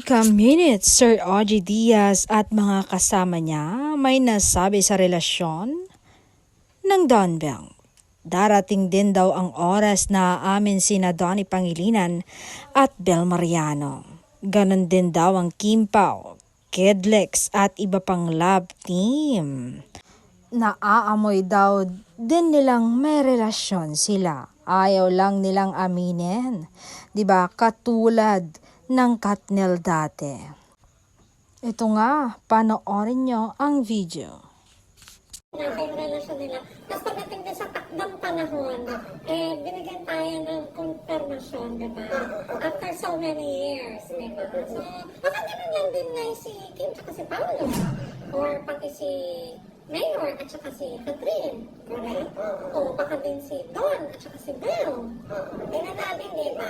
Chika Minutes, Sir Ogie Diaz at mga kasama niya may nasabi sa relasyon ng Don Bell. Darating din daw ang oras na aamin sina Donnie Pangilinan at Bel Mariano. Ganon din daw ang Kim Pao, Kidlex at iba pang love team. Naaamoy daw din nilang may relasyon sila. Ayaw lang nilang aminin. Diba? Katulad ng Katnel dati. Ito nga, panoorin nyo ang video. Nasa yung relasyon nila. Tapos pagdating din sa takdang panahon, binigyan tayo ng confirmation, diba? After so many years, diba? So, baka ganun lang din na si Kim at si Paolo. Or pati si Mayor at saka si Catherine, correct? O baka din si Don at saka si Belle. Tingnan natin, diba?